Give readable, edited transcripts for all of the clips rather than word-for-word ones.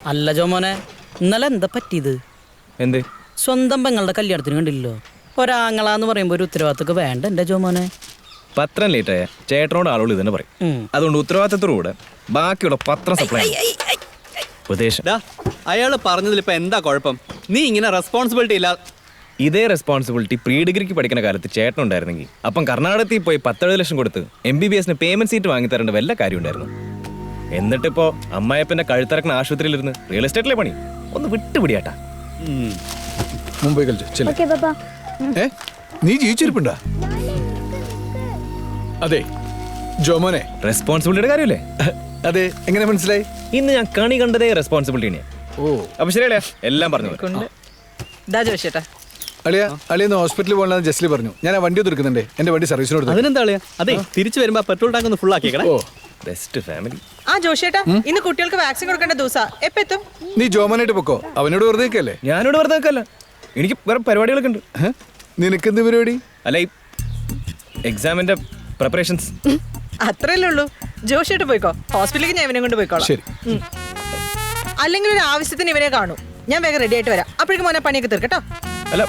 അല്ല ജോമോനെ, ഇന്നലെ എന്താ പറ്റിയത്? എന്ത്? സ്വന്തം പെങ്ങളുടെ കല്യാണത്തിന് കണ്ടില്ലല്ലോ. ഒരാങ്ങളാന്ന് പറയുമ്പോ ഒരു ഉത്തരവാദിത്തമൊക്കെ വേണ്ട എന്റെ ജോമോനെ. പത്രം ലേറ്റായ ചേട്ടനോട് ആളുകൾ ഇതന്നെ പറയും. അതുകൊണ്ട് ഉത്തരവാദിത്തത്തോടുകൂടെ ബാക്കിയുള്ള പത്രം സപ്ലൈ ഉപദേശം. അയാള് പറഞ്ഞതിൽ ഇപ്പൊ എന്താ കുഴപ്പം? നീ ഇങ്ങനെ റെസ്പോൺസിബിലിറ്റി ഇല്ല. ഇതേ റെസ്പോൺസിബിലിറ്റി പ്രീ ഡിഗ്രിക്ക് പഠിക്കുന്ന കാലത്ത് ചേട്ടനുണ്ടായിരുന്നെങ്കിൽ അപ്പം കർണാടകത്തിൽ പോയി 17 ലക്ഷം കൊടുത്ത് MBBS പേയ്മെന്റ് സീറ്റ് വാങ്ങി തരേണ്ട വല്ല കാര്യം ഉണ്ടായിരുന്നു. എന്നിട്ടിപ്പോ അമ്മായപ്പന്റെ കഴുത്തിറക്കുന്ന ആശുപത്രിയിലിരുന്ന് റിയൽ എസ്റ്റേറ്റിലെ പണി ഒന്ന് വിട്ടുപിടിയാട്ടാ. മുംബൈ നീ ജീവിച്ചിരിപ്പുണ്ടാ? അതെ ജോമോനെ, റെസ്പോൺസിബിലിറ്റിയുടെ കാര്യമല്ലേ? അതെ. എങ്ങനെ മനസ്സിലായി? ഇന്ന് ഞാൻ കണി കണ്ടതേ റെസ്പോൺസിബിലിറ്റിനെ. ഓ, അപ്പൊ ശരിയല്ലേ? എല്ലാം പറഞ്ഞു. അളിയ അളിയെന്ന് ഹോസ്പിറ്റലിൽ പോകണമെന്ന് ജസ്ലി പറഞ്ഞു. ഞാൻ ആ വണ്ടി തീർക്കുന്നുണ്ട്. എന്റെ വണ്ടി സർവീസിനോട്. അതിനെന്താ അളിയാ? അതെ, തിരിച്ചു വരുമ്പോ പെട്രോൾ ടാങ്ക് ഒന്ന് ഫുൾ ആക്കിയേക്കണേ. ഓ, ബെസ്റ്റ് ഫാമിലി. ആ ജോഷേട്ടാ, ഇന്ന് കുട്ടികൾക്ക് വാക്സിൻ കൊടുക്കേണ്ട ദിവസാ. എപ്പോ എത്തും? നീ ജോമോനായിട്ട് പൊക്കോ. അവനോട് വെറുതെ നിൽക്കല്ലേ? ഞാനോട് വെറുതെ നിൽക്കല്ല, എനിക്ക് വേറെ പരിപാടികളൊക്കെ ഉണ്ട്. നിനക്കെന്ത് പരിപാടി? അല്ല, ഈ എക്സാമിന്റെ പ്രിപ്പറേഷൻസ്. അത്രയല്ലേ ഉള്ളൂ. ജോഷേട്ട് പോയിക്കോ, ഹോസ്പിറ്റലിലേക്ക് ഞാൻ ഇവനെ കൊണ്ട് പോയിക്കോളാം. ശരി. അല്ലെങ്കിൽ ഒരു ആവശ്യത്തിന് ഇവനെ കാണൂ. ഞാൻ വേഗം റെഡി ആയിട്ട് വരാം. അപ്പോഴേക്കും മോനെ പണിയൊക്കെ തീർക്കട്ടോ. അല്ല,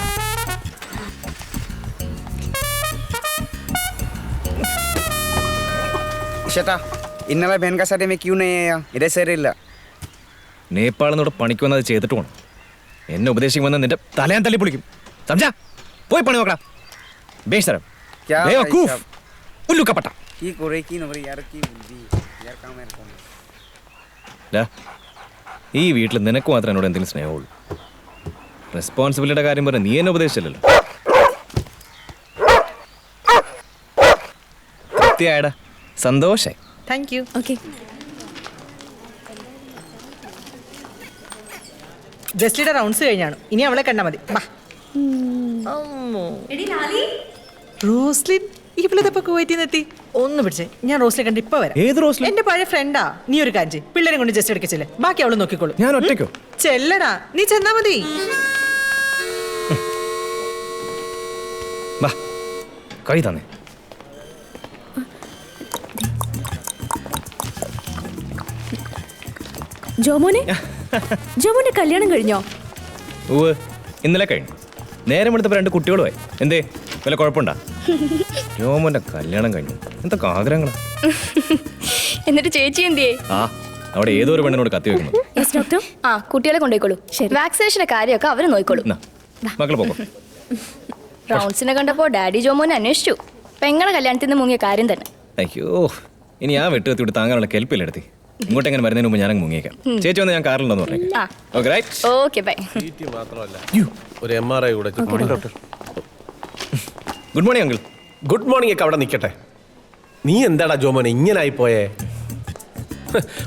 ചേട്ടാ, ഇന്നലെ ബहन का शादी में क्यों नहीं आया? इधर ശരിയില്ല. നേപ്പാളിൽ നിന്ന് പണിക്ക് വന്നത് ചെയ്തിട്ട് പോണം. എന്നെ ഉപദേശിക്കുമെന്ന് നിന്റെ തലയാൻ തല്ലി പൊളിക്കും. സംജാ, പോയി പണി നോക്കണം. ബേശരം क्या बेवकूफ ഉല്ലുക്കപ്പെട്ട. की करे की नंबर यार की बुद्धि यार काम है कौन? ഈ വീട്ടിൽ നിനക്ക് മാത്രമേ എന്നോട് എന്തെങ്കിലും സ്നേഹമുള്ളൂ. റെസ്പോൺസിബിലിറ്റിയുടെ കാര്യം പറഞ്ഞ നീ എന്നെ ഉപദേശിച്ചല്ലോ. തൃപ്തിയായടാ, സന്തോഷായി. Thank you. ഓക്കെ. ജസ്ലിയുടെ റൗണ്ട്സ് കഴിഞ്ഞാണ്. ഇനി അവളെ കണ്ടാ മതി. റോസ്ലിൻ ഇവളിതപ്പോ കുവൈറ്റിന്നെത്തി. ഒന്ന് പിടിച്ചേ, ഞാൻ റോസ്ലിനെ കണ്ട് ഇപ്പൊ വരാം. ഏത് റോസ്ലിൻ? എന്റെ പഴയ ഫ്രണ്ടാ. നീ ഒരു കാര്യം ചെയ്യ്, പിള്ളേരെ കൊണ്ട് ജസ്റ്റ് എടുക്ക ചെല്ലേ. ബാക്കി അവള് നോക്കിക്കോളൂ. ഞാൻ ഒറ്റയ്ക്കോ? ചെല്ലടാ, നീ ചെന്നാ മതി. വാ, കൈ തന്നെ. ജോമോനെ, ജോമോന്റെ കല്യാണം കഴിഞ്ഞോ? ഓ, ഇന്നലെ കഴിഞ്ഞു. നേരം എടുത്തപ്പോ 2 കുട്ടികളുമായി. എന്തേ, വല്ല കുഴപ്പമുണ്ടാ? രോമന്റെ കല്യാണം കഴിഞ്ഞു. എന്തൊക്കെ ആഗ്രഹങ്ങളാ. എന്നിട്ട് ചേച്ചി എന്തിയേ? ആ, അവിടെ ഏതോ ഒരു പെണ്ണിനോട് കത്തി വെക്കുന്നു. Yes doctor. ആ, കുട്ടികളെ കൊണ്ടുപോയിക്കോളൂ. ശരി. വാക്സിനേഷന്റെ കാര്യമൊക്കെ അവര് നോക്കിക്കോളൂ. മക്കളെ പോക്കോ. റൗണ്ട്സിനെ കണ്ടപ്പോ ഡാഡി ജോമോനെ അന്വേഷിച്ചു. പെങ്ങളെ കല്യാണത്തിന് മുങ്ങിയ കാര്യം തന്നെ. അയ്യോ, ഇനി ആ വെട്ടുകത്തി വിട്ട് താങ്ങാനുള്ള കെൽപ്പില്ലെടുത്തി. ഇങ്ങോട്ട് എങ്ങനെ വരുന്നതിന് മുമ്പ് ഞാനങ്ങ് മുങ്ങിയേക്കാം. ചേച്ചി വന്ന് ഞാൻ കാറിലുണ്ടെന്ന് പറഞ്ഞേക്കാം. Okay, right. Okay, bye. ഒരു MRI കൂടെ. Doctor, good morning uncle. Good morning ഒക്കെ അവിടെ നിൽക്കട്ടെ. നീ എന്താടാ ജോമോനെ ഇങ്ങനായി പോയേ?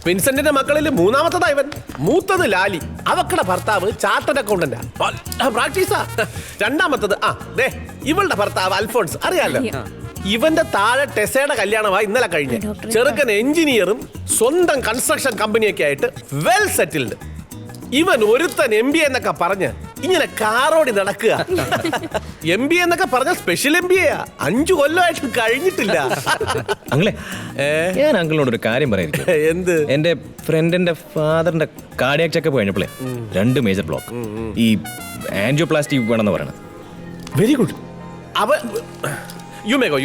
വിൻസെന്റിന്റെ മക്കളിൽ മൂന്നാമത്തതാ ഇവൻ. മൂത്തത് ലാലി, അവക്കടെ ഭർത്താവ് ചാർട്ടേഡ് അക്കൗണ്ടന്റാ, പ്രാക്ടീസാ. രണ്ടാമത്തത് ഇവളുടെ ഭർത്താവ് അൽഫോൺസ്, അറിയാലോ. ഇവന്റെ താഴെ ടെസയുടെ കല്യാണമായി ഇന്നലെ കഴിഞ്ഞ. ചെറുക്കൻ എഞ്ചിനീയറും സ്വന്തം കൺസ്ട്രക്ഷൻ കമ്പനിയൊക്കെ ആയിട്ട് വെൽ സെറ്റിൽഡ്. ഇവൻ ഒരുത്തൻ MBA എന്നൊക്കെ പറഞ്ഞ് ഇങ്ങനെ കാറോടി നടക്കുക. MBA എന്നൊക്കെ പറഞ്ഞ സ്പെഷ്യൽ MBA 5 കൊല്ലമായിട്ട് കഴിഞ്ഞിട്ടില്ല. അങ്ങളെ, ഞാൻ അങ്കിളിനോട് ഒരു കാര്യം പറയായിരിക്കും. എന്ത്? എന്റെ ഫ്രണ്ടിന്റെ ഫാദറിന്റെ കാർഡിയാക് ചെക്കപ്പ് കഴിഞ്ഞപ്പോഴേ 2 മേജർ ബ്ലോക്ക്. ഈ ആൻജിയോപ്ലാസ്റ്റി വേണമെന്ന് പറയണത്. Very good. You may go.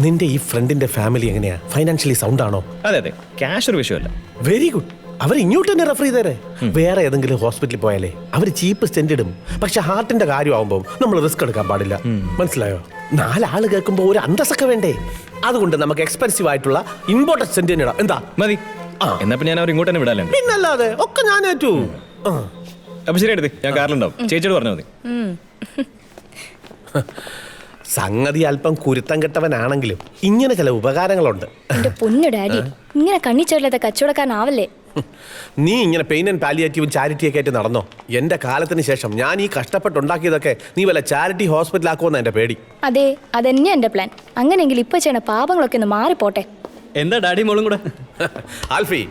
നിന്റെ ഈ ഫ്രണ്ടിന്റെ ഫാമിലി എങ്ങനെയാ? ഫൈനാൻഷ്യലി സൗണ്ട് ആണോ? അതെ, ക്യാഷ് ഒരു വിഷയമല്ല. Very good. അവർ ഇങ്ങോട്ട് തന്നെ റെഫർ ചെയ്തേരെ. വേറെ ഏതെങ്കിലും ഹോസ്പിറ്റലിൽ പോയാലേ അവർ ചീപ്പ് സ്റ്റെന്റ് ഇടും. പക്ഷെ ഹാർട്ടിന്റെ കാര്യമാകുമ്പോൾ നമ്മൾ റിസ്ക് എടുക്കാൻ പാടില്ല. മനസ്സിലായോ? 4 ആള് കേൾക്കുമ്പോൾ ഒരു അന്തസ്സൊക്കെ വേണ്ടേ? അതുകൊണ്ട് നമുക്ക് എക്സ്പെൻസീവ് ആയിട്ടുള്ള ഇമ്പോർട്ടൻറ്റ് സ്റ്റെന്റ് ഇടാം. എന്താ മതി? എന്നാ ഞാൻ അവർ ഇങ്ങോട്ട് തന്നെ വിടാല്ലേ? പിന്നല്ലാതെ ഒക്കെ ഞാൻ ഏറ്റു. അപ്പൊ ശരി, എടുത്ത് ഞാൻ കാറിലുണ്ടാവും. ചേച്ചിയോട് പറഞ്ഞാൽ മതി. സംഗതി അല്പം കുരുത്തം കെട്ടവനാണെങ്കിലും ഇങ്ങനെ ചില ഉപകാരങ്ങളുണ്ട്. എന്റെ പൊന്നു ഡാഡി, ഇങ്ങനെ കണ്ണിച്ചേരില്ലാത്ത കച്ചവടക്കാരനാവല്ലേ. നീ ഇങ്ങനെ പെയിൻ ആൻഡ് പാലിയേറ്റീവും ചാരിറ്റിയൊക്കെ ആയിട്ട് നടന്നോ? എന്റെ കാലത്തിന് ശേഷം ഞാൻ ഈ കഷ്ടപ്പെട്ടുണ്ടാക്കിയതൊക്കെ നീ വല്ല ചാരിറ്റി ഹോസ്പിറ്റലാക്കുമെന്ന് എന്റെ പേടി. അതെ, അതന്നെയാ എന്റെ പ്ലാൻ. അങ്ങനെയെങ്കിൽ ഇപ്പൊ ചെയ്യണ പാപങ്ങളൊക്കെ ഒന്ന് മാറിപ്പോട്ടെ. എന്താ ഡാഡി മോളും കൂടെ? ആൽഫി,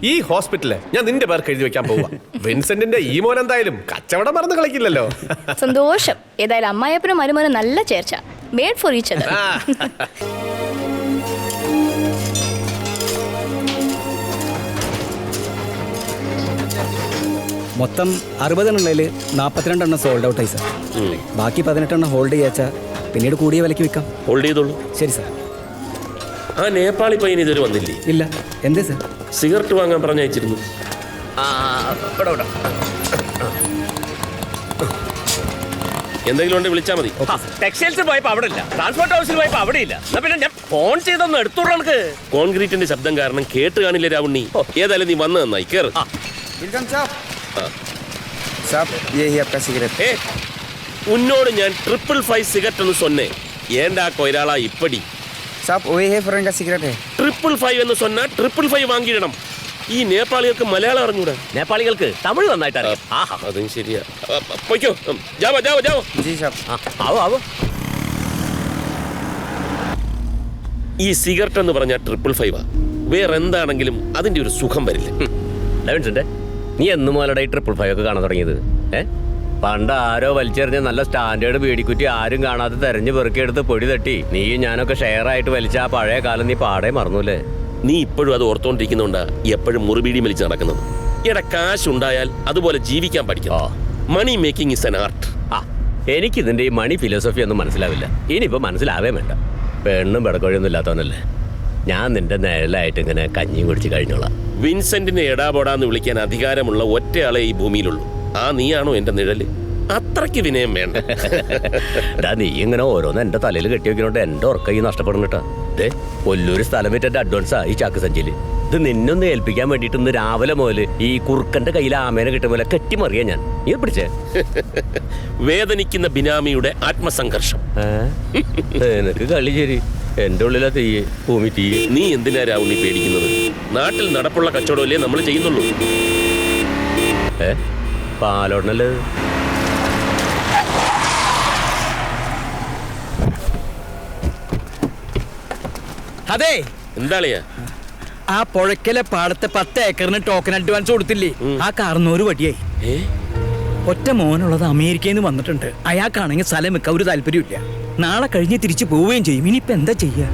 ഈ ഹോസ്പിറ്റല് ഞാൻ നിന്റെ പേർക്ക് എഴുതി വെക്കാൻ പോവാ. വിൻസെന്റിന്റെ ഈ മോൻ എന്തായാലും കച്ചവടം മറന്ന് കളിക്കില്ലല്ലോ. സന്തോഷം. ഏതായാലും അമ്മായപ്പനും മരുമോനും നല്ല ചേർച്ച. Made for each other. മൊത്തം 60 എണ്ണുള്ളതിൽ 42 എണ്ണം സോൾഡ് ഔട്ട് ആയി സാർ. ബാക്കി 18 എണ്ണം ഹോൾഡ് ചെയ്യാച്ചാൽ പിന്നീട് കൂടിയ വിലയ്ക്ക് വിൽക്കാം. ഹോൾഡ് ചെയ്തോളൂ. ശരി സാർ. ആ നേപ്പാളി പയ്യൻ ഇതുവരെ വന്നില്ലേ? ഇല്ല. എന്തേ സാർ? സിഗരറ്റ് വാങ്ങാൻ പറഞ്ഞയച്ചിരുന്നു. എന്തെങ്കിലും ഉണ്ടെങ്കിൽ വിളിച്ചാൽ മതി. ടെക്സ്റ്റൈൽസിൽ പോയപ്പോ അവിടെ ഇല്ല, ട്രാൻസ്പോർട്ട് ഹൗസിൽ പോയപ്പോ അവിടെ ഇല്ല. പിന്നെ ഞാൻ ഫോൺ ചെയ്തൊന്ന് എടുത്തോളൂ. നമുക്ക് കോൺക്രീറ്റിന്റെ ശബ്ദം കാരണം കേട്ട് കാണില്ല രാവുണ്ണി. ഏതായാലും നീ വന്ന് നന്നായി കേറ്. वेलकम साहब. साहब ये ही आपका सिगरेट. ഉന്നോട് ഞാൻ 555 സിഗരറ്റ് എന്ന് സൊന്നേ. ഏണ്ടാ കൊയിരാളാ ഇപ്പടി. साहब वही है फॉरेन का सिगरेट है. 555 എന്ന് സൊന്നാ 555 വാങ്ങിയിടണം. ഈ നേപ്പാളികൾക്ക് മലയാളം അറിഞ്ഞൂടാ. നേപ്പാളികൾക്ക് തമിഴ് നന്നായിട്ട് അറിയാം. അതും ശരിയാ. പൊയ്ക്കോ. Joao Joao Joao. जी साहब. ആവോ ആവോ. ഈ സിഗരറ്റ് എന്ന് പറഞ്ഞാൽ 555 വേറെ എന്താണെങ്കിലും അതിന്റെ ഒരു സുഖം വരില്ല. ലവിൻസിന്റെ നീ എന്ന് മുതലടെ 555 ഒക്കെ കാണാൻ തുടങ്ങിയത്? പണ്ട് ആരോ വലിച്ചെറിഞ്ഞ നല്ല സ്റ്റാൻഡേർഡ് ബീഡിക്കുറ്റി ആരും കാണാതെ തെരഞ്ഞു പെറുക്കിയെടുത്ത് പൊടി തട്ടി നീയും ഞാനൊക്കെ ഷെയർ ആയിട്ട് വലിച്ച ആ പഴയ കാലം നീ പാടെ മറന്നൂല്ലേ? നീ ഇപ്പോഴും അത് ഓർത്തോണ്ടിരിക്കുന്നുണ്ടാ എപ്പോഴും മുറിബീടി വലിച്ച് നടക്കുന്നത്. എടാ കാശുണ്ടായാൽ അതുപോലെ ജീവിക്കാൻ പഠിക്കണം. Money making is an art. എനിക്കിതിന്റെ ഈ മണി ഫിലോസഫി ഒന്നും മനസ്സിലാവില്ല. ഇനിയിപ്പോ മനസ്സിലാവേ വേണ്ട. പെണ്ണും പെടക്കൊഴിയൊന്നും ഇല്ലാത്തവനല്ലേ ഞാൻ. നിന്റെ നിഴലായിട്ട് ഇങ്ങനെ കഞ്ഞിയും കുടിച്ച് കഴിഞ്ഞോളാം. വിൻസെന്റിനെ എടാപോടാന്ന് വിളിക്കാൻ അധികാരമുള്ള ഒറ്റയാളെ ഈ ഭൂമിയിലുള്ളൂ. ആ നീയാണോ എന്റെ നിഴല്? അത്രയ്ക്ക് വിനയം വേണ്ട. നീ ഇങ്ങനെ ഓരോന്ന് എന്റെ തലയിൽ കെട്ടി വെക്കുന്നോണ്ട് എന്റെ ഉറക്കം ഈ നഷ്ടപ്പെടുന്നിട്ടാ. കൊല്ലൂര് സ്ഥലം വിറ്റ് എന്റെ അഡ്വാൻസാ ഈ ചാക്ക് സഞ്ചിയില്. ഇത് നിന്നൊന്ന് ഏൽപ്പിക്കാൻ വേണ്ടിട്ട് ഇന്ന് രാവിലെ മുതല് ഈ കുറുക്കന്റെ കയ്യിൽ ആമേനെ കിട്ടും പോലെ കെട്ടിമറിയാ ഞാൻ. നീ പിടിച്ചേ. വേദനിക്കുന്ന ബിനാമിയുടെ ആത്മസംഘർഷം. എനിക്ക് കളി ശരി. എന്റെ ഉള്ളിലാ തീയെ ഭൂമി തീയെ. നീ എന്തിനാ രാവുണ്ണി പേടിക്കുന്നത്? നാട്ടിൽ നടപ്പുള്ള കച്ചവടമല്ലേ നമ്മൾ ചെയ്യുന്നുള്ളൂ. പാലോടനല്ലേ? അതെ, എന്താളിയാ? ആ പുഴയ്ക്കലെ പാടത്തെ 10 ഏക്കറിന് ടോക്കൺ അഡ്വാൻസ് കൊടുത്തില്ലേ? ആ കാർന്നൂര് വടിയായി. ഒറ്റ മോനുള്ളത് അമേരിക്കയിൽ നിന്ന് വന്നിട്ടുണ്ട്. അയാൾക്കാണെങ്കിൽ സ്ഥലം വെക്കാൻ ഒരു താല്പര്യമില്ല. നാളെ കഴിഞ്ഞ് തിരിച്ചു പോവുകയും ചെയ്യും. ഇനിയിപ്പോ എന്താ ചെയ്യാ?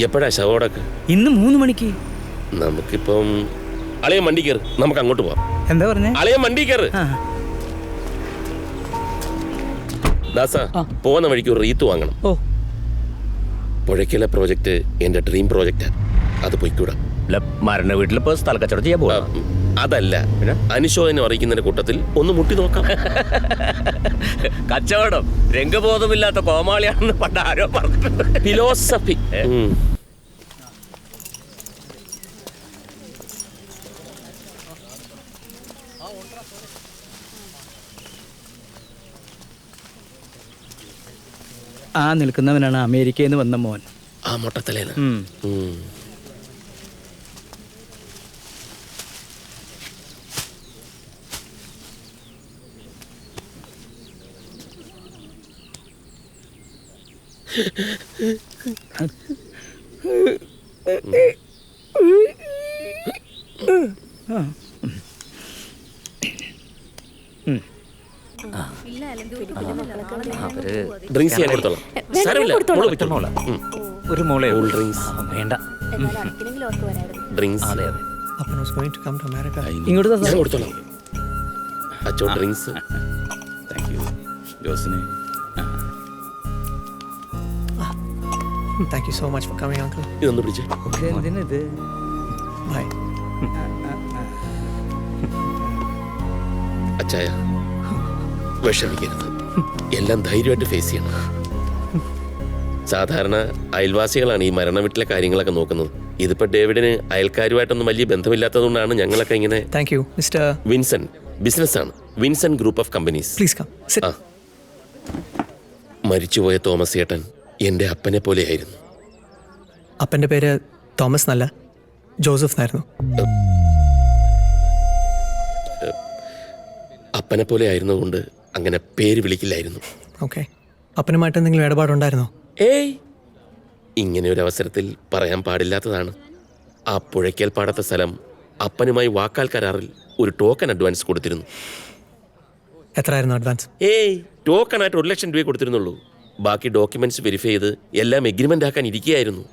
എപ്പോഴാ ശവോടൊക്കെ? ഇന്ന് 3 മണിക്ക്. നമുക്കിപ്പം അളയം വണ്ടി കയറ്, നമുക്ക് അങ്ങോട്ട് പോവാം. എന്താ പറഞ്ഞേ? അളയം വണ്ടി കയറ്. ദാസ പോകുന്ന വഴിക്ക് ഒരു റീത്ത് വാങ്ങണം. പുഴയ്ക്കലെ പ്രോജക്റ്റ് എന്റെ ഡ്രീം പ്രോജക്റ്റാ. അത് പോയിക്കൂടാ. മരണ വീട്ടിലിപ്പോ സ്ഥല കച്ചവടം ചെയ്യാൻ പോവാ. അതല്ല, അനുശോചനം അറിയിക്കുന്നതിന്റെ കൂട്ടത്തിൽ ഒന്ന് മുട്ടി നോക്കാം. കച്ചവടം രംഗബോധമില്ലാത്ത കോമാളിയാണെന്ന് പണ്ട് ആരോ പറഞ്ഞിട്ടുണ്ട്. ഫിലോസഫി. ആ നിൽക്കുന്നവനാണ് അമേരിക്കയിൽ നിന്ന് വന്ന മോൻ. ആ മൊട്ടത്തലേന്ന്. ഡ്രിങ്ക്സ് ഞാൻ കൊടുത്തോളാം. സാരമില്ല, ഒരു മോളെ കൂൾ ഡ്രിങ്ക്സ് വേണ്ട. ഡ്രിങ്ക്സ് ഇങ്ങോട്ട് ഞാൻ കൊടുത്തോളാം. അച്ചോ drinks. Thank you so much for coming, uncle. ഇതൊന്ന് പിടിച്ച്. Bye. അച്ചായ വിഷമിക്കരുത്. എല്ലാം ധൈര്യമായിട്ട് ഫേസ് ചെയ്യണം. സാധാരണ അയൽവാസികളാണ് ഈ മരണ വീട്ടിലെ കാര്യങ്ങളൊക്കെ നോക്കുന്നത്. ഇതിപ്പോ ഡേവിഡിന് അയൽക്കാരുമായിട്ടൊന്നും വലിയ ബന്ധമില്ലാത്തതുകൊണ്ടാണ് ഞങ്ങളൊക്കെ ഇങ്ങനെ. Thank you, Mr. വിൻസൻ ബിസിനസ്സാണ്. Vinson group of companies. Please come. Sit. മരിച്ചുപോയ തോമസ് ചേട്ടൻ എൻ്റെ അപ്പനെ പോലെയായിരുന്നു. അപ്പൻ്റെ പേര് തോമസ് എന്നല്ല, ജോസഫ് എന്നായിരുന്നു. അപ്പനെ പോലെ ആയിരുന്നതുകൊണ്ട് അങ്ങനെ പേര് വിളിക്കില്ലായിരുന്നു. ഓക്കെ. അപ്പനുമായിട്ട് എന്തെങ്കിലും ഇടപാടുണ്ടായിരുന്നോ? ഏയ്, ഇങ്ങനെ ഒരു അവസരത്തിൽ പറയാൻ പാടില്ലാത്തതാണ്. ആ പുഴയ്ക്കൽ പാടത്തെ സ്ഥലം അപ്പനുമായി വാക്കാൽ കരാറിൽ ഒരു ടോക്കൺ അഡ്വാൻസ് കൊടുത്തിരുന്നു. എത്രയായിരുന്നു അഡ്വാൻസ്? ഏയ്, ടോക്കണായിട്ട് 1 ലക്ഷം രൂപയെ കൊടുത്തിരുന്നുള്ളൂ. ബാക്കി ഡോക്യുമെന്റ്സ് വെരിഫൈ ചെയ്ത് എല്ലാം എഗ്രിമെന്റ് ആക്കാൻ ഇരിക്കുകയായിരുന്നു.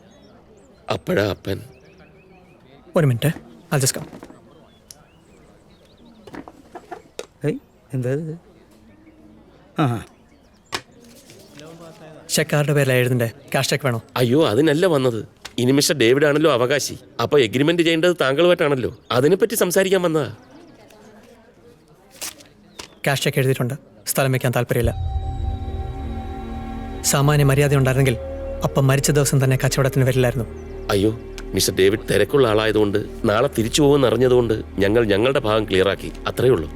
അപ്പോഴാ അപ്പൻ. ഒരു മിനിറ്റ്, I'll just come. എന്താ ഇത്? ആ ചെക്ക് ആരുടെ പേരിലാണ് എഴുതണ്ടേ? ക്യാഷ് ചെക്ക് വേണോ? അയ്യോ അതിനല്ല വന്നത്. ഇനി മിസ്റ്റർ ഡേവിഡ് ആണല്ലോ അവകാശി. അപ്പൊ എഗ്രിമെന്റ് ചെയ്യേണ്ടത് താങ്കളുമായിട്ടാണല്ലോ. അതിനെപ്പറ്റി സംസാരിക്കാൻ വന്നതാ. ക്യാഷ് ചെക്ക് എഴുതിയിട്ടുണ്ട്. സ്ഥലം വയ്ക്കാൻ താല്പര്യമില്ല. സാമാന്യ മര്യാദ ഉണ്ടായിരുന്നെങ്കിൽ അപ്പം മരിച്ച ദിവസം തന്നെ കച്ചവടത്തിന് വരില്ലായിരുന്നു. അയ്യോ മിസ്റ്റർ ഡേവിഡ് തിരക്കുള്ള ആളായതുകൊണ്ട് നാളെ തിരിച്ചു പോകുമെന്ന് അറിഞ്ഞതുകൊണ്ട് ഞങ്ങൾ ഞങ്ങളുടെ ഭാഗം ക്ലിയർ ആക്കി. അത്രയേ ഉള്ളൂ.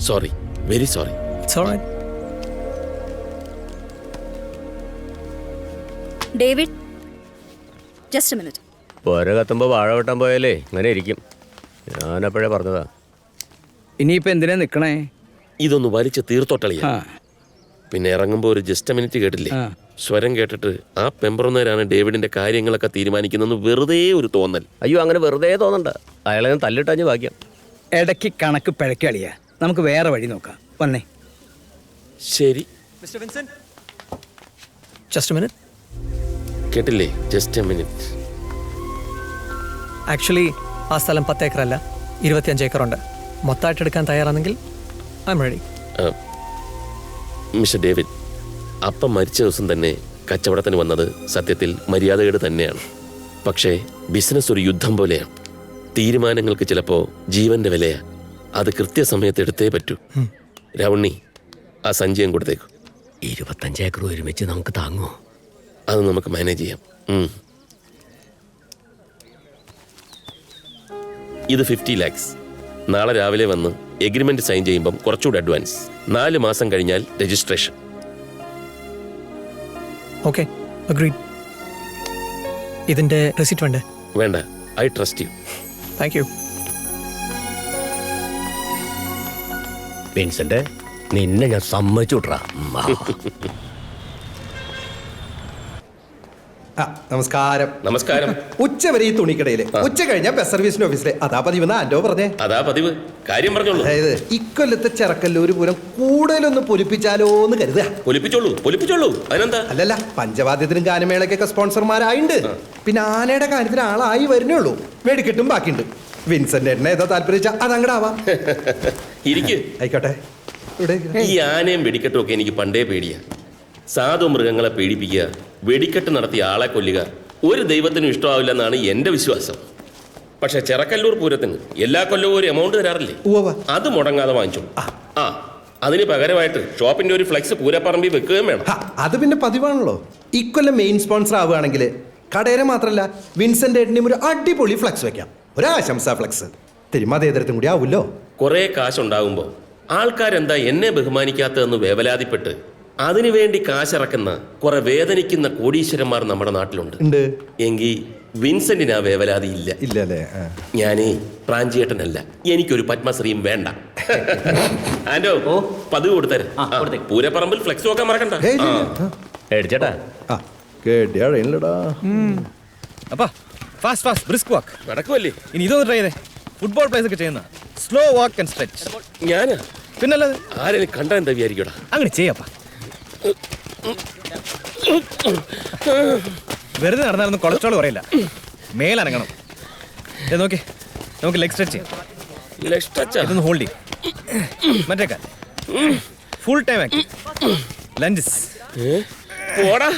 Sorry, very sorry. It's all right. David, just A minute. പോര കത്തുമ്പോൾ വാഴ വെട്ടാൻ പോയാലേ അങ്ങനെ ഇരിക്കും. ഞാനപ്പോഴേ പറഞ്ഞതാ. ഇനിയിപ്പോ എന്തിനാ നിക്കണേ? ഇതൊന്ന് വലിച്ച് തീർത്തോട്ടളിയാ. ആ പിന്നെ ഇറങ്ങുമ്പോൾ ഒരു ജസ്റ്റ് മിനിറ്റ് കേട്ടില്ലേ? ആ. സ്വരം കേട്ടിട്ട് ആ പെമ്പറന്നേരാണ് ഡേവിഡിന്റെ കാര്യങ്ങളൊക്കെ തീരുമാനിക്കുന്നത് വെറുതെ ഒരു തോന്നൽ. അയ്യോ അങ്ങനെ വെറുതെ തോന്നണ്ട. അയാളെ തല്ലിട്ടഞ്ഞ് ഭാഗ്യം. ഇടയ്ക്ക് കണക്ക് പിഴക്കളിയാ. നമുക്ക് വേറെ വഴി നോക്കാം. വന്നേ. ശരി, ജസ്റ്റ് എ മിനിറ്റ്. കേട്ടില്ലേ? Just A minute. ആക്ച്വലി ആ സ്ഥലം 10 ഏക്കറല്ല, 25 ഏക്കറുണ്ട്. മൊത്തമായിട്ട് എടുക്കാൻ തയ്യാറാണെങ്കിൽ I am ready. Mister David, അപ്പം മരിച്ച ദിവസം തന്നെ കച്ചവടത്തിന് വന്നത് സത്യത്തിൽ മര്യാദകേട് തന്നെയാണ്. പക്ഷേ ബിസിനസ് ഒരു യുദ്ധം പോലെയാണ്. തീരുമാനങ്ങൾക്ക് ചിലപ്പോൾ ജീവന്റെ വിലയാ. അത് കൃത്യസമയത്ത് എടുത്തേ പറ്റൂ. രാവണി, ആ സഞ്ചയം കൊടുത്തേക്കു. 25 ഏക്കർ ഒരുമിച്ച് നമുക്ക് താങ്ങുമോ? അത് നമുക്ക് മാനേജ് ചെയ്യാം. ഇത് 50 lakhs. നാളെ രാവിലെ വന്ന് എഗ്രിമെന്റ് സൈൻ ചെയ്യുമ്പം കുറച്ചുകൂടി അഡ്വാൻസ്. 4 മാസം കഴിഞ്ഞാൽ രജിസ്ട്രേഷൻ. Okay, agreed. ഇതിൻ്റെ റെസിപ്റ്റ് വേണ്ടേ? വേണ്ട, I trust you. Thank you. Vincent, നിന്നെ ഞാൻ സമ്മതിച്ചു വിട്രാ. നമസ്കാരം. നമസ്കാരം. ഉച്ച വരെ ഈ തുണിക്കടയില്, ഉച്ച കഴിഞ്ഞാൽ ബസ് സർവീസിന്റെ ഓഫീസിലെ. അതാ പതിവ് ആൻഡോ പറഞ്ഞേ. അതാ പതിവ്. കാര്യം പറഞ്ഞോളൂ. അതായത് ഇക്കൊല്ലത്തെ ചെറക്കല്ലൂര് പൂരം കൂടുതലൊന്ന് പൊലിപ്പിച്ചാലോ എന്ന് കരുതുക. പൊലിപ്പിച്ചോളൂ. അതിനെന്താ? അല്ലല്ല, പഞ്ചവാദ്യത്തിനും ഗാനമേളക്കൊക്കെ സ്പോൺസർമാരായിണ്ട്. പിന്നെ ആനയുടെ കാര്യത്തിന് ആളായി വരുന്നേ ഉള്ളൂ. വെടിക്കെട്ടും ബാക്കിയുണ്ട്. വിൻസെന്റ് ഏട്ടനെ ഏതാ താല്പര്യം അതങ്ങടാവാം. ഇരിക്ക്. ആയിക്കോട്ടെ. ഈ ആനയും വെടിക്കെട്ടും ഒക്കെ എനിക്ക് പണ്ടേ പേടിയാ. സാധു മൃഗങ്ങളെ പേടിപ്പിക്കുക, വെടിക്കെട്ട് നടത്തി ആളെ കൊല്ലുക ഒരു ദൈവത്തിനും ഇഷ്ടമാവില്ലെന്നാണ് എൻ്റെ വിശ്വാസം. പക്ഷെ ചെറക്കല്ലൂർ പൂരത്തിന് എല്ലാ കൊല്ലവും ഒരു എമൗണ്ട് തരാറില്ലേ? അത് മുടങ്ങാതെ വാങ്ങിച്ചോളൂ. അതിന് പകരമായിട്ട് ഷോപ്പിന്റെ ഒരു ഫ്ലെക്സ് പൂരപ്പറമ്പിൽ വെക്കുകയും വേണം. അത് പിന്നെ പതിവാണല്ലോ. ഇക്കൊല്ലം മെയിൻ സ്പോൺസർ ആവുകയാണെങ്കിൽ കടേരെ മാത്രമല്ല വിൻസെന്റ് ഏട്ടനെയും ഒരു അടിപൊളി ഫ്ലെക്സ് വെക്കാം. ഒരാശംസാ ഫ്ലെക്സ്. തിരുമാതേതരത്തും കൂടി ആവുമല്ലോ. കുറേ കാശുണ്ടാകുമ്പോൾ ആൾക്കാരെന്താ എന്നെ ബഹുമാനിക്കാത്തതെന്ന് വേവലാതിപ്പെട്ട് അതിനുവേണ്ടി കാശിറക്കുന്ന കുറെ വേദനിക്കുന്ന കോടീശ്വരന്മാർ നമ്മുടെ നാട്ടിലുണ്ട്. എങ്കിൽ വിൻസെന്റിന് ആ വേവലാതി ഇല്ല. ഇല്ലല്ലേ? ഞാനേ പ്രാഞ്ചിയേട്ടനല്ല, എനിക്കൊരു പത്മശ്രീയും വേണ്ട. ആൻഡോ, പതിവ് കൊടുത്തരാ. പൂരപ്പറമ്പിൽ ഫ്ലെക്സ് നോക്കാൻ മറക്കണ്ട. നടക്കുമല്ലേ? ഇനി ഇതൊന്ന് ട്രൈ ചെയ്തേ. ഫുട്ബോൾ പ്ലേസ് ഒക്കെ ചെയ്യുന്ന സ്ലോ വാക്ക് ആൻഡ് സ്ട്രെച്ച്. ഞാനാ? പിന്നല്ലത്. ആരെയും കണ്ടാ എന്താ വിചാരിക്കടാ? അങ്ങനെ ചെയ്യപ്പാ. വെറുതെ നടന്നാലൊന്നും കൊളസ്ട്രോൾ കുറയില്ല. മേലനങ്ങണം. നോക്കി, നമുക്ക് ലെഗ് സ്ട്രെച്ച് ചെയ്യാം. ഇതൊന്ന് ഹോൾഡ് ചെയ്യും. മറ്റേ കാൽ ഫുൾ ടൈം ആക്കി ലഞ്ചസ്. പോടാ.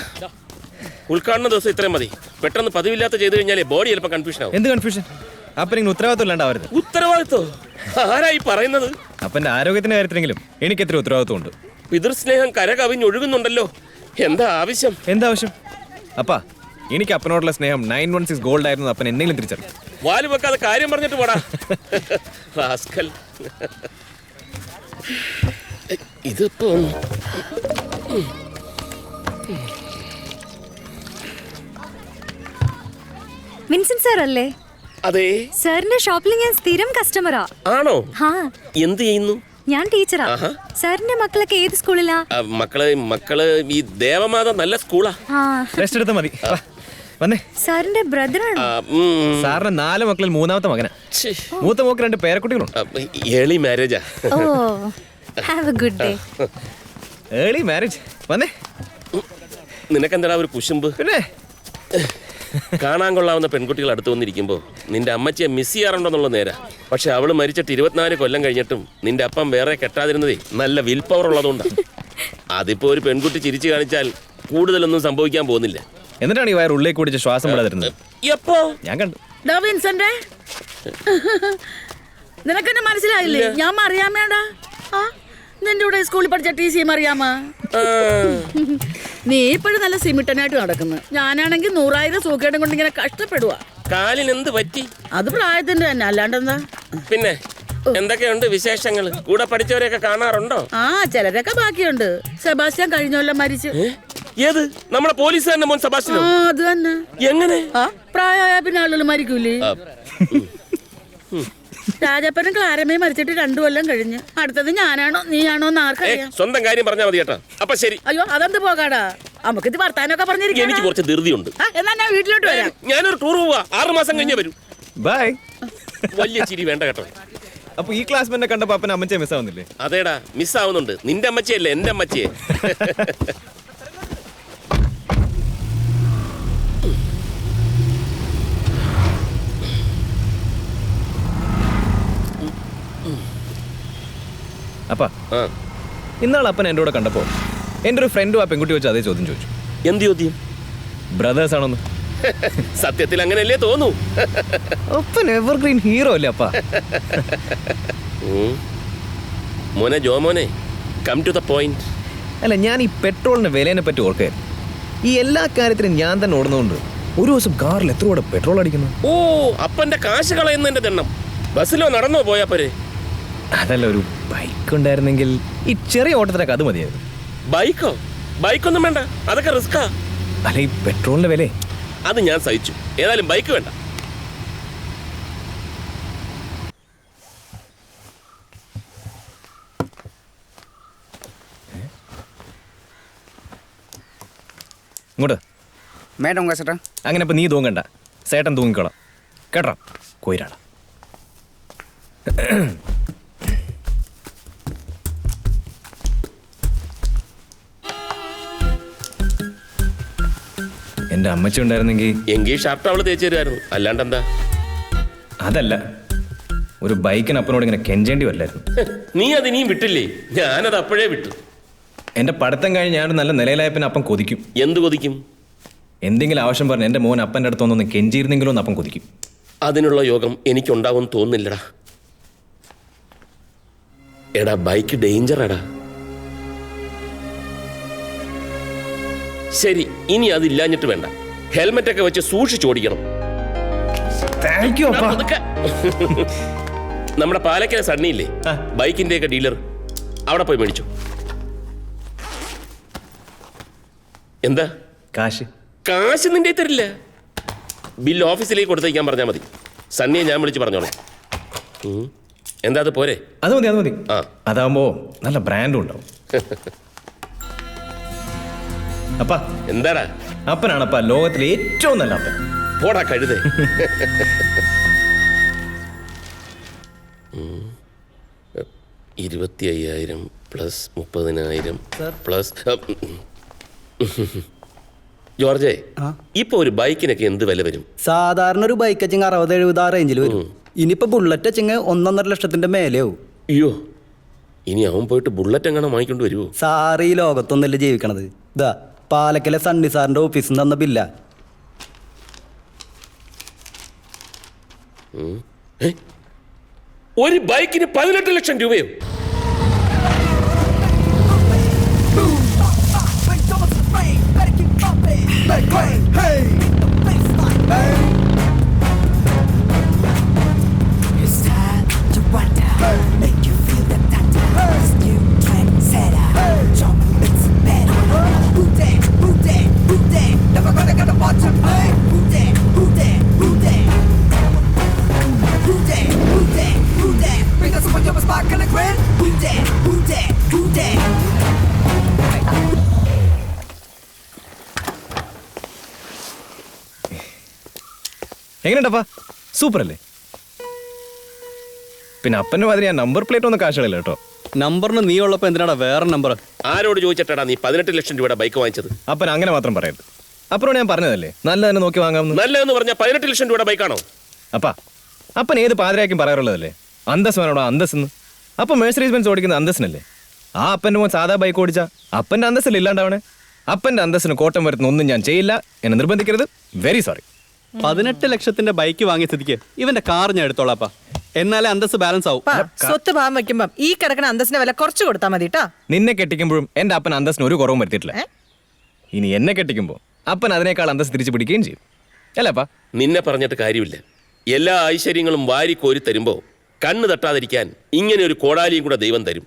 ഉദ്ഘാടന ദിവസം ഇത്രയും മതി. പെട്ടെന്ന് പതിവില്ലാത്ത ചെയ്തു കഴിഞ്ഞാലേ ബോഡി ചിലപ്പോൾ കൺഫ്യൂഷൻ ആവും. എന്ത് കൺഫ്യൂഷൻ? അപ്പൊ നിങ്ങൾ ഉത്തരവാദിത്വം ഇല്ലാണ്ടാവരുത്. ഉത്തരവാദിത്വം? ആരായി പറയുന്നത്? അപ്പന്റെ ആരോഗ്യത്തിന്റെ കാര്യത്തിലെങ്കിലും എനിക്ക് എത്ര ഉത്തരവാദിത്വം ഉണ്ട്. പിതൃസ്നേഹം കരകവിഞ്ഞൊഴുകുന്നുണ്ടല്ലോ. എന്താ ആവശ്യം? എന്താവശ്യം? അപ്പാ, എനിക്ക് അപ്പനോടുള്ള സ്നേഹം 916 ഗോൾഡ് ആയിരുന്നു. അപ്പൻ എന്തെങ്കിലും തിരിച്ചറിയും. വാല് വെക്കാതെ കാര്യം പറഞ്ഞിട്ട് പോടാ. റാസ്കൽ. ഇതിപ്പോ വിൻസെന്റ് സാർ അല്ലേ? അതെ. സാറിന്റെ ഷോപ്പിൽ ഞാൻ സ്ഥിരം കസ്റ്റമറാ. ആണോ? എന്ത് ചെയ്യുന്നു? ഞാൻ ടീച്ചറാ. സാറിന്റെ മക്കളൊക്കെ ഏത് സ്കൂളിലാ? മക്കള് ഈ ദേവമാത നല്ല സ്കൂളാ. റെസ്റ്റ് എടുത്താൽ മതി. വന്നേ. സാറിന്റെ ബ്രദറാണ്. സാറിന്റെ 4 മക്കളിൽ 3ാമത്തെ മകനാ. മൂത്ത മോക്ക് 2 പേരക്കുട്ടികളുണ്ട്. ഏർലി മാരേജാ. Oh, have a good day. Early marriage. വന്നേ. നിനക്കെന്താ ഒരു കുശുമ്പ്? പിന്നെ കാണാൻ കൊള്ളാവുന്ന പെൺകുട്ടികൾ അടുത്ത് വന്നിരിക്കുമ്പോൾ നിന്റെ അമ്മച്ചിയെ മിസ് ചെയ്യാറുണ്ടോന്നുള്ള നേരാ. പക്ഷെ അവള് മരിച്ചിട്ട് 24 കൊല്ലം കഴിഞ്ഞിട്ടും നിന്റെ അപ്പം വേറെ കെട്ടാതിരുന്നതേ നല്ല വിൽ പവർ ഉള്ളതുകൊണ്ടാണ്. അതിപ്പോ ഒരു പെൺകുട്ടി ചിരിച്ചു കാണിച്ചാൽ കൂടുതലൊന്നും സംഭവിക്കാൻ പോകുന്നില്ല. എന്നിട്ടാണ് ഈ വയർ ഉള്ളിലേക്ക് കുടിച്ച് ശ്വാസം വിടാതിരുന്നത്. എപ്പോ ഞാൻ കണ്ടു. വിൻസെന്റ്, നിനക്കെന്നെ മനസ്സിലായില്ലേ? ഞാൻ മറിയാമേടാ. നിന്റെ കൂടെ സ്കൂളിൽ പഠിച്ച TC മറിയാമ. നീ ഇപ്പോഴും നല്ല സിമിട്ടനായിട്ട് നടക്കുന്നു. ഞാനാണെങ്കിൽ 100,000 സൂക്കേടും കൊണ്ട് ഇങ്ങനെ കഷ്ടപ്പെടുവാ. കാലിന് എന്ത് പറ്റി? അത് പ്രായത്തിന്റെ തന്നെ, അല്ലാണ്ടെന്താ. പിന്നെ എന്തൊക്കെയുണ്ട് വിശേഷങ്ങൾ? കൂടെ പഠിച്ചവരെയൊക്കെ കാണാറുണ്ടോ? ചിലരൊക്കെ ബാക്കിയുണ്ട്. സെബാസ്റ്റ്യൻ കഴിഞ്ഞ കൊല്ലം മരിച്ചു. ഏത്? നമ്മുടെ പോലീസുകാരന്റെ മോൻ സെബാസ്റ്റ്യനോ? അത് തന്നെ. എങ്ങനെ? പ്രായമായ പിന്നെ ആളുകൾ മരിക്കൂലേ? രാജപ്പനും ക്ലാരമ്മയും മരിച്ചിട്ട് 2 കൊല്ലം കഴിഞ്ഞ്. അടുത്തത് ഞാനാണോ നീയാണോ എന്ന് ആർക്കറിയാം. സ്വന്തം കാര്യം പറഞ്ഞാൽ മതി കേട്ടോ. അപ്പൊ ശരി. അയ്യോ, അതെന്ത് പോകാടാ, നമുക്ക് ഇത് വർത്താനൊക്കെ പറഞ്ഞിരിക്കും. എനിക്ക് കുറച്ച് ധൃതിയുണ്ട്. എന്നാ ഞാൻ വീട്ടിലോട്ട് വരാം. ഞാനൊരു ടൂർ പോവാ. 6 മാസം കഴിഞ്ഞേ വരും. ബൈ. വലിയ ചിരി വേണ്ട കേട്ടോ. അപ്പൊ ഈ ക്ലാസ്മെന്നെ കണ്ടപ്പോ അപ്പൻ അമ്മച്ചെ മിസ് ആവുന്നില്ലേ? അതേടാ, മിസ് ആവുന്നുണ്ട്. നിന്റെ അമ്മച്ചിയല്ലേ എന്റെ അമ്മച്ചിയെ. അപ്പാ, ഇന്നാൾ അപ്പൻ എൻ്റെ കൂടെ കണ്ടപ്പോ എൻ്റെ ഒരു ഫ്രണ്ടും ആ പെൺകുട്ടി വെച്ച് അതേ ചോദ്യം ചോദിച്ചു. എന്ത് ചോദ്യം? ബ്രദേഴ്സ് ആണോന്ന്. സത്യത്തിൽ അങ്ങനെയല്ലേ തോന്നൂ. അപ്പൻ എവർഗ്രീൻ ഹീറോ അല്ലേ അപ്പാ? മോനെ ജോമോനെ, കം ടു ദ പോയിന്റ്. അല്ല, ഞാൻ ഈ പെട്രോളിന്റെ വിലേനെ പറ്റി ഓർക്കായിരുന്നു. ഈ എല്ലാ കാര്യത്തിനും ഞാൻ തന്നെ ഓടുന്നതുകൊണ്ട് ഒരു ദിവസം കാറിൽ എത്ര കൂടെ പെട്രോൾ അടിക്കുന്നു. ഓ, അപ്പന്റെ കാശ് കളയുന്നതിന്റെ ദണ്ണം. ബസ്സിലോ നടന്നോ പോയാ പോരെ? അതല്ല, ഒരു ബൈക്ക് ഉണ്ടായിരുന്നെങ്കിൽ ഈ ചെറിയ ഓട്ടത്തിനൊക്കെ അത് മതിയായിരുന്നു. ബൈക്കോ? ബൈക്കൊന്നും വേണ്ട, അതൊക്കെ റിസ്കാ. അല്ല, ഈ പെട്രോളിന്റെ വില അത് ഞാൻ സഹിച്ചു. ഏതായാലും ബൈക്ക് വേണ്ട. ഇങ്ങോട്ട് മേഡം ചേട്ടാ. അങ്ങനെ ഇപ്പൊ നീ തൂങ്ങണ്ട, സേട്ടൻ തൂങ്ങിക്കോളാം കേട്ടോ. കൊയിരാള എന്റെ അമ്മച്ചി ഉണ്ടായിരുന്നെങ്കിൽ എങ്കിൽ ഷർട്ട് അവള് തേച്ചു തരുമായിരുന്നു. അല്ലാണ്ട് എന്താ? അതല്ല, ഒരു ബൈക്കിന് അപ്പനോട് ഇങ്ങനെ കെഞ്ചേണ്ടി വരില്ലായിരുന്നു. നീ അത് ഇനിയും വിട്ടില്ലേ? ഞാനത് അപ്പോഴേ വിട്ടു. എന്റെ പഠിത്തം കഴിഞ്ഞ് ഞാൻ നല്ല നിലയിലായ പിന്നെ അപ്പം കൊതിക്കും. എന്ത് കൊതിക്കും? എന്തെങ്കിലും ആവശ്യം പറഞ്ഞ് എന്റെ മോൻ അപ്പൻ്റെ അടുത്തൊന്നും കെഞ്ചിയിരുന്നെങ്കിലോ എന്ന് അപ്പം കൊതിക്കും. അതിനുള്ള യോഗം എനിക്കുണ്ടാവും തോന്നുന്നില്ലടാ. എടാ, ബൈക്ക് ഡേഞ്ചറാടാ. ശരി, ഇനി അതില്ലാഞ്ഞിട്ട് വേണ്ട. ഹെൽമെറ്റ് ഒക്കെ വെച്ച് സൂക്ഷിച്ചോടിക്കണം. നമ്മുടെ പാലക്കര സണ്ണിയില്ലേ, ബൈക്കിന്റെ ഒക്കെ ഡീലർ, അവിടെ പോയി മേടിച്ചു. എന്താ? കാശ് നിന്റെ തരില്ല. ബില്ല് ഓഫീസിലേക്ക് കൊടുത്തേക്കാൻ പറഞ്ഞാൽ മതി. സണ്ണിയെ ഞാൻ വിളിച്ച് പറഞ്ഞോളെ. എന്താ, അത് പോരെ? അത് മതി, അത് മതി. അതാവുമ്പോ നല്ല ബ്രാൻഡും ഉണ്ടാവും. അപ്പാ, എന്താടാ? അപ്പനാണപ്പാ ലോകത്തിലെ ഏറ്റവും നല്ല അപ്പൻ. പോടാ കഴുതേ. 25,000 പ്ലസ് 30,000 പ്ലസ്. ജോർജേ, ഇപ്പൊ ഒരു ബൈക്കിനൊക്കെ എന്ത് വില വരും? സാധാരണ ഒരു ബൈക്ക് വെച്ചെങ്കിൽ 60-70 ആ റേഞ്ചിൽ വരും. ഇനിയിപ്പോ ബുള്ളറ്റ് വെച്ചെങ്കിൽ 1.5 ലക്ഷത്തിന്റെ മേലെയാവും. അയ്യോ, ഇനി അവൻ പോയിട്ട് ബുള്ളറ്റ് എങ്ങനെ വാങ്ങിക്കൊണ്ട് വരുമോ? സാറ് ഈ ലോകത്തൊന്നല്ലേ ജീവിക്കണത്. ഇതാ പാലക്കലെ സണ്ണി സാറിന്റെ ഓഫീസിൽ തന്ന ബില്ല. ഒരു ബൈക്കിന് 18 ലക്ഷം രൂപയോ? എങ്ങനെയുണ്ടപ്പാ? സൂപ്പർ അല്ലേ? പിന്നെ അപ്പൻ്റെ മാതിരി ഞാൻ നമ്പർ പ്ലേറ്റ് ഒന്നും കാശുകളില്ല കേട്ടോ. നമ്പറിന് നീ ഉള്ളപ്പോ എന്തിനാടാ വേറെ നമ്പർ? ആരോട് ചോദിച്ചിട്ടാടാ നീ 18 ലക്ഷം രൂപയുടെ ബൈക്ക് വാങ്ങിച്ചത്? അപ്പൻ അങ്ങനെ മാത്രം പറയരുത്. അപ്പുറം ഞാൻ പറഞ്ഞതല്ലേ നല്ല തന്നെ നോക്കി വാങ്ങാമെന്ന്. നല്ലതെന്ന് പറഞ്ഞാൽ 18 ലക്ഷം രൂപയുടെ ബൈക്കാണോ? അപ്പൻ ഏത് പാതിരാക്കും പറയാറുള്ളതല്ലേ അന്തസ് വേണോടോ അന്തസ്ന്ന്. അപ്പൊ മെഴ്സറീസ് ബെൻസ് ഓടിക്കുന്ന അന്തസ്സിനല്ലേ. ആ അപ്പൻ്റെ മോൻ സാധാ ബൈക്ക് ഓടിച്ചാ അപ്പൻ്റെ അന്തസ്സിൽ ഇല്ലാണ്ടാവണേ. അപ്പൻ്റെ അന്തസ്സിന് കോട്ടം വരുത്തുന്ന ഒന്നും ഞാൻ ചെയ്യില്ല. എന്നെ നിർബന്ധിക്കരുത്. Very sorry. 18 ലക്ഷത്തിന്റെ ബൈക്ക് വാങ്ങിയ സ്ഥിതിക്ക് ഇവന്റെ കാർ ഞാൻ എടുത്തോളാപ്പാ. എന്നാലേ അന്തസ് ബാലൻസ് ആവും. സ്വത്ത് ഭാഗം വെക്കുമ്പം ഈ കിടക്കുന്ന അന്തസ്സിന്റെ വില കുറച്ച് കൊടുത്താൽ മതി കേട്ടാ. നിന്നെ കെട്ടിക്കുമ്പോഴും എന്റെ അപ്പൻ അന്തസ്സിന് ഒരു കുറവും വരുത്തിയിട്ടില്ല. ഇനി എന്നെ കെട്ടിക്കുമ്പോൾ അപ്പൻ അതിനേക്കാൾ അന്തസ് തിരിച്ചു പിടിക്കുകയും ചെയ്യും. അല്ലപ്പാ? നിന്നെ പറഞ്ഞിട്ട് കാര്യമില്ല. എല്ലാ ഐശ്വര്യങ്ങളും വാരി കോരി തരുമ്പോ കണ്ണ് തട്ടാതിരിക്കാൻ ഇങ്ങനെ ഒരു കോടാലിയും കൂടെ ദൈവം തരും.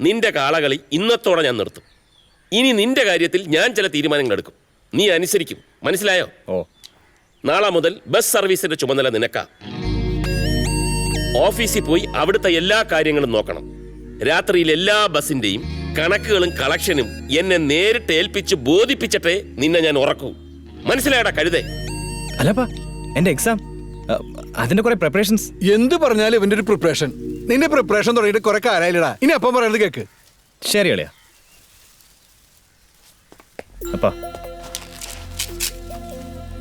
നിന്റെ കാളകളി ഇന്നത്തോടെ ഞാൻ നിർത്തും. ഇനി നിന്റെ കാര്യത്തിൽ ഞാൻ ചില തീരുമാനങ്ങൾ എടുക്കും. നീ അനുസരിക്കും. മനസ്സിലായോ? നാളെ മുതൽ ബസ് സർവീസിന്റെ ചുമതല നിനക്കാ. ഓഫീസിൽ പോയി അവിടുത്തെ എല്ലാ കാര്യങ്ങളും നോക്കണം. രാത്രിയിൽ എല്ലാ ബസിന്റെയും കണക്കുകളും കളക്ഷനും എന്നെ നേരിട്ട് ഏൽപ്പിച്ച് ബോധിപ്പിച്ചിട്ടേ നിന്നെ ഞാൻ ഉറക്കൂ. മനസ്സിലായടാ കഴുതേ? അല്ലപ്പാ, എന്റെ എക്സാം അതിന്റെ കുറെ പ്രിപ്പറേഷൻസ്. എന്ത് പറഞ്ഞാലും ഇവന്റെ ഒരു പ്രിപ്പറേഷൻ. നിന്റെ പ്രിപ്പറേഷൻ തുടങ്ങിയിട്ട് കുറെ കാലായില്ലടാ. ഇനി അപ്പം പറയുന്നത് കേക്ക്. ശരി അളിയാ. അപ്പാ,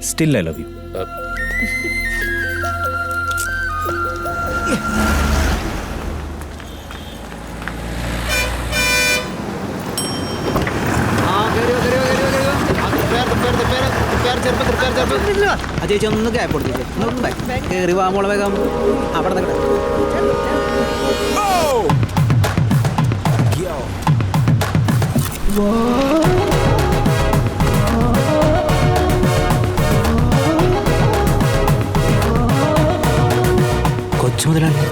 സ്റ്റിൽ ഐ ലവ് യു. ചേച്ചി ഒന്ന് ഗ്യാപ്പ് കൊടുത്തില്ലേ? കയറി വാ മോളെ വേഗം. അവിടെ കൊച്ചു മുതലാളി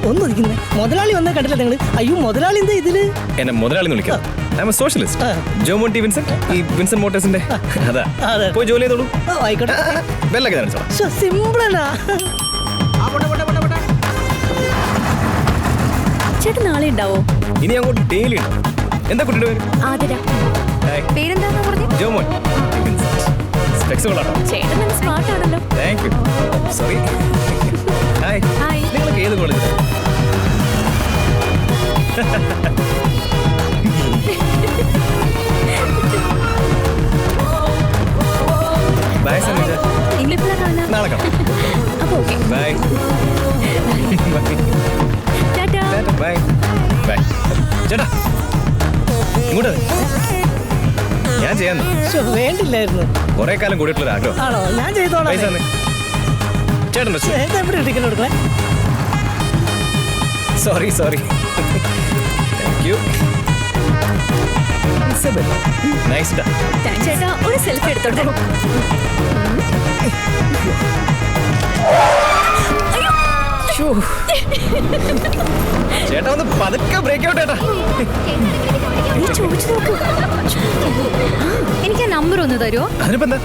ഒന്നിരിക്കുന്നേ. മുതലാളി വന്ന കണ്ടില്ല നിങ്ങൾ? അയ്യോ മുതലാളി എന്താ ഇതില്? എന്നെ മുതലാളി വിളിക്കാം. I M A socialist. Jomon T Vincent, ഈ വിൻസെന്റ് മോട്ടോഴ്സിന്റെ. അതാ പോയി ജോലി ചെയ്തോളൂ. ആയിക്കോട്ടെ. ബെല്ലൊക്കെ കാണിച്ചോളാം. സിമ്പിളാ. ചേട്ടൻ നാളെ ഉണ്ടാവോ? ഇനി അങ്ങോട്ട് ഡെയിലി ഉണ്ടാവും. എന്താ കുട്ടിയുടെ പേര്? ആതിര. പേരെന്താന്ന് പറഞ്ഞു? ജോമോൻ. സ്പെക്സ് കൊള്ളാട്ടോ. ചേട്ടൻ നല്ല സ്മാർട്ട് ആണല്ലോ. Thank you. സോറി. ഹായ്. നിങ്ങളൊക്കെ ഏത് കോളേജിലാണ്? ബൈ സനീജ. നാളെ കാണാം. അപ്പൊ okay. Bye. Tata. Bye. Bye. ചേട്ടാ ഇങ്ങോട്ട് ഞാൻ ചെയ്യാൻ വേണ്ടില്ലായിരുന്നു. കുറെ കാലം കൂടിയിട്ടുള്ള ആഗ്രഹം. ആണോ? ഞാൻ ചെയ്തോളാം. പൈസ ചേട്ടൻ എവിടെ ടിക്കറ്റ് കൊടുക്കണേ? Sorry sorry. Thank you. Nice ഡാ. ചേട്ടാ ഒരു സെൽഫി എടുത്തോട്ടെ? ചേട്ടാ ഒന്ന് പതുക്കെ ബ്രേക്ക് ഔട്ട് ചേട്ടാ. ചോദിച്ചു നോക്കൂ. എനിക്ക് ആ നമ്പർ ഒന്ന് തരുമോ? അതിനിപ്പോ എന്താ?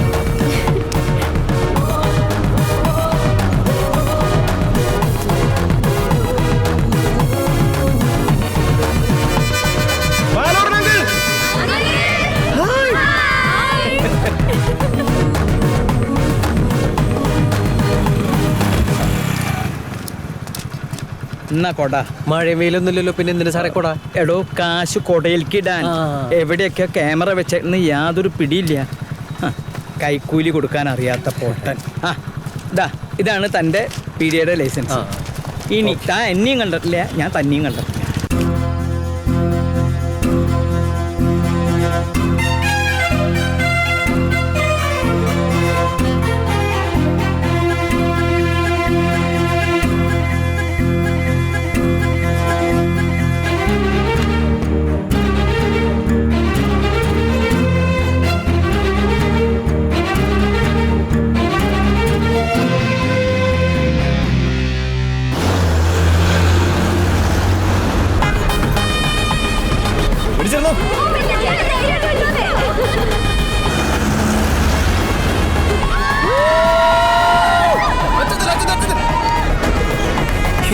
എന്നാ കൊട. മഴ വെയിലൊന്നുമില്ലല്ലോ, പിന്നെ എന്തിനു സാറേ കൊട? എടോ കാശ് കൊടയിൽക്കിടാൻ എവിടെയൊക്കെ ക്യാമറ വെച്ചേന്ന് യാതൊരു പിടിയില്ല. കൈക്കൂലി കൊടുക്കാൻ അറിയാത്ത പൊട്ടൻ. ഇതാണ് തൻ്റെ പീഡിയയുടെ ലൈസൻസ്. ഇനി താൻ എന്നെയും കണ്ടിട്ടില്ല, ഞാൻ തന്നെയും കണ്ടിട്ടില്ല.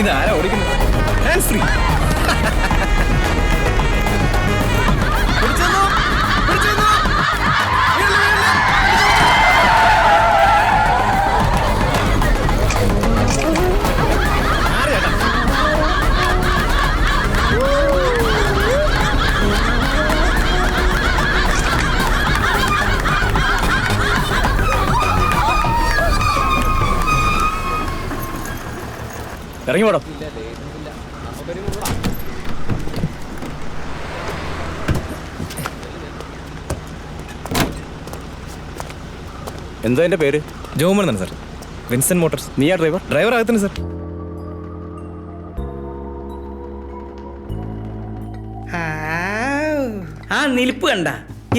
ഇതാരാ ഓടിക്കുന്നത്? Hands free. ഇറങ്ങി പോടോ. എന്താ എന്റെ പേര്? ജോമോൻ എന്നാണ് സാർ. Vincent motors. നീയാ ഡ്രൈവർ? ഡ്രൈവർ ആകത്തിന് സാർ. ആ നിലിപ്പ് കണ്ട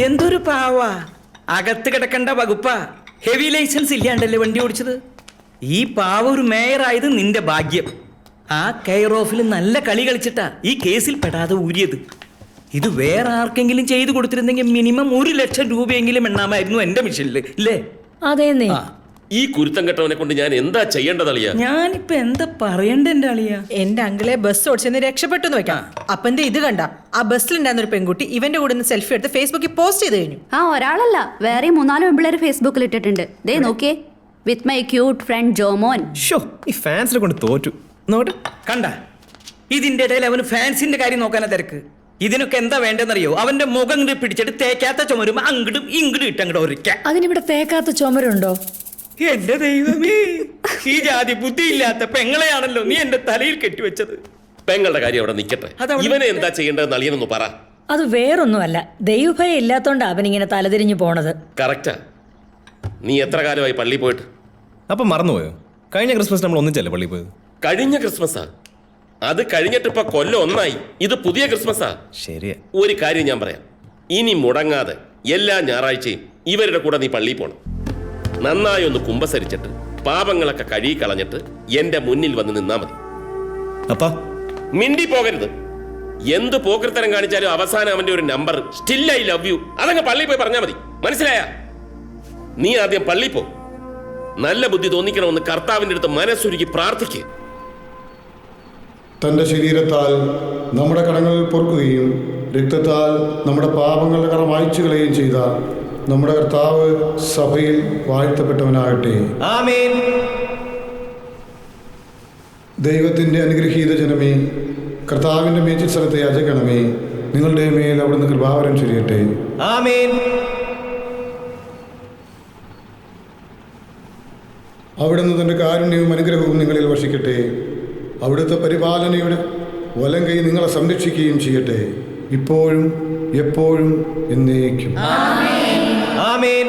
എന്തൊരു പാവാ. അകത്ത് കിടക്കണ്ട വകുപ്പാ. ഹെവി ലൈസൻസ് ഇല്ലാണ്ടല്ലേ വണ്ടി ഓടിച്ചത്. ഈ പാവ ഒരു മേയറായത് നിന്റെ ഭാഗ്യം. ആ കെയർ ഓഫിൽ നല്ല കളി കളിച്ചിട്ടാ ഈ കേസിൽ പെടാതെ ഊരിയത്. ഇത് വേറെ ആർക്കെങ്കിലും ചെയ്തു കൊടുത്തിരുന്നെങ്കിൽ മിനിമം 1 ലക്ഷം രൂപയെങ്കിലും എണ്ണാമായിരുന്നു എന്റെ മിഷനില്, ഇല്ലേ? അതേന്നേ. ഈ കുരുത്തം കെട്ടവനെ കൊണ്ട് ഞാൻ എന്താ ചെയ്യേണ്ടത് അളിയാ? ഞാനിപ്പോ എന്താ പറയണ്ട എന്റെ അളിയ? എന്റെ അങ്കിളെ ബസ് ഓടിച്ചെന്ന് രക്ഷപ്പെട്ടു എന്ന് വെക്കാം. അപ്പന്റെ ഇത് കണ്ട ആ ബസ്സിലുണ്ടായിരുന്ന ഒരു പെൺകുട്ടി ഇവന്റെ കൂടെ നിന്ന് സെൽഫി എടുത്ത് ഫേസ്ബുക്കിൽ പോസ്റ്റ് ചെയ്ത് കഴിഞ്ഞു. ആ ഒരാളല്ല, വേറെ 3-4 പെൺപിള്ളേർ ഫേസ്ബുക്കിൽ ഇട്ടിട്ടുണ്ട്. ദേ നോക്കിയേ, with my cute friend Jomon. ഈ ഫാൻസിനെ കൊണ്ട് തോറ്റു. നോട്ട് കണ്ട, ഇതിന്റെ ഇടയിൽ അവന് ഫാൻസിന്റെ കാര്യം നോക്കാനാ തിരക്ക്. ഇതിനൊക്കെ എന്താ വേണ്ടെന്നറിയോ? അവന്റെ മുഖം ഇങ്ങോട്ട് പിടിച്ചിട്ട് തേക്കാത്ത ചുമരും അങ്ങോട്ടും ഇങ്ങോട്ടും ഇട്ടങ്ങോട്ട് ഒരിക്കാം. അതിനിവിടെ തേക്കാത്ത ചുമരുണ്ടോ? എന്റെ ദൈവമേ, ഈ ജാതി ബുദ്ധിയില്ലാത്ത പെങ്ങളെയാണല്ലോ നീ എന്റെ തലയിൽ കെട്ടിവെച്ചത്. പെങ്ങളുടെ കാര്യം അവിടെ നിൽക്കട്ടെ. ഇവനെ എന്താ ചെയ്യേണ്ടതെന്ന് അളിയനൊന്ന് പറ. അത് വേറൊന്നുമല്ല, ദൈവഭയം ഇല്ലാത്തോണ്ട് അവനിങ്ങനെ തലതിരിഞ്ഞു പോണത്. കറക്റ്റാ. നീ എത്ര കാലമായി പള്ളി പോയിട്ട്? അപ്പം മറന്നുപോയോ? കഴിഞ്ഞ ക്രിസ്മസ് നമ്മൾ ഒന്നിച്ചല്ലേ പള്ളി പോയത്? കഴിഞ്ഞ ക്രിസ്മസാ? അത് കഴിഞ്ഞിട്ട് ഇപ്പൊ കൊല്ലം 1 ഇത് പുതിയ ക്രിസ്മസാ. ശരിയാ. ഒരു കാര്യം ഞാൻ പറയാം, ഇനി മുടങ്ങാതെ എല്ലാ ഞായറാഴ്ചയും ഇവരുടെ കൂടെ നീ പള്ളിയിൽ പോണം. നന്നായി ഒന്ന് കുമ്പസരിച്ചിട്ട് പാപങ്ങളൊക്കെ കഴുകി കളഞ്ഞിട്ട് എന്റെ മുന്നിൽ വന്ന് നിന്നാ മതി. അപ്പാ മിണ്ടി പോകരുത്. എന്ത് പോക്കൃത്തരം കാണിച്ചാലും അവസാനം അവന്റെ ഒരു number still I love you അതങ്ങ് പള്ളിയിൽ പോയി പറഞ്ഞാൽ മതി. മനസ്സിലായ? നീ ആദ്യം പള്ളിയിൽ പോ. നല്ല ബുദ്ധി തോന്നിക്കണമെന്ന് കർത്താവിന്റെ അടുത്ത് മനസ്സുരുക്കി പ്രാർത്ഥിക്കുക. തൻ്റെ ശരീരത്താൽ നമ്മുടെ കടങ്ങൾ പൊറുക്കുകയും രക്തത്താൽ നമ്മുടെ പാപങ്ങളുടെ കറ മായ്ച്ചു കളയുകയും ചെയ്ത നമ്മുടെ കർത്താവ് സഭയിൽ വാഴ്ത്തപ്പെട്ടവനാകട്ടെ. ആമേൻ. ദൈവത്തിൻ്റെ അനുഗ്രഹീത ജനമേ, കർത്താവിൻ്റെ മേച്ചിൽ സ്ഥലത്തെ യാചകണമേ, നിങ്ങളുടെ മേൽ അവിടുന്ന് കൃപാവരം ചൊരിയട്ടെ. ആമേൻ. അവിടുന്ന് തൻ്റെ കാരുണ്യവും അനുഗ്രഹവും നിങ്ങളിൽ വർഷിക്കട്ടെ. അവിടുത്തെ പരിപാലനയുടെ വലം കൈ നിങ്ങളെ സംരക്ഷിക്കുകയും ചെയ്യട്ടെ, ഇപ്പോഴും എപ്പോഴും എന്നേക്കും. ആമേൻ.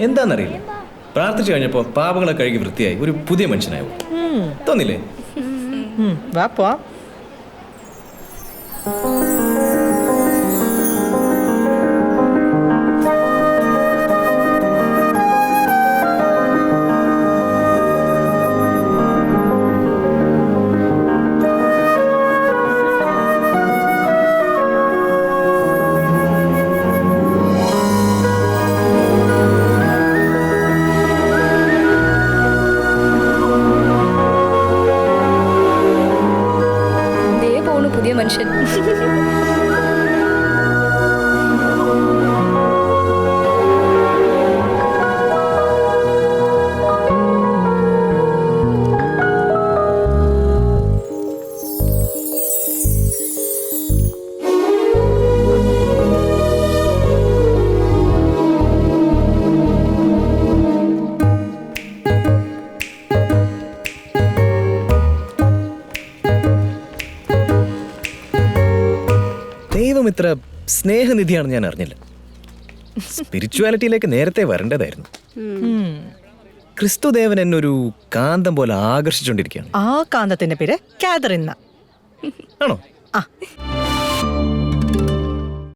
എന്താന്നറിയില്ല, പ്രാർത്ഥിച്ചു കഴിഞ്ഞപ്പോ പാപങ്ങളെ കഴുകി വൃത്തിയായി ഒരു പുതിയ മനുഷ്യനായി തോന്നില്ലേ? വാ പോവാം. പുതിയ മനുഷ്യൻ. ദൈവം ഇത്ര സ്നേഹനിധിയാണെന്ന് ഞാൻ അറിഞ്ഞില്ല. സ്പിരിച്വാലിറ്റിയിലേക്ക് നേരത്തെ വരേണ്ടതായിരുന്നു. ക്രിസ്തുദേവൻ എന്നൊരു കാന്തം പോലെ ആകർഷിച്ചുകൊണ്ടിരിക്കുകയാണ്. ആ കാന്തത്തിന്റെ പേര് കാതറിൻ. ആണോ? ആ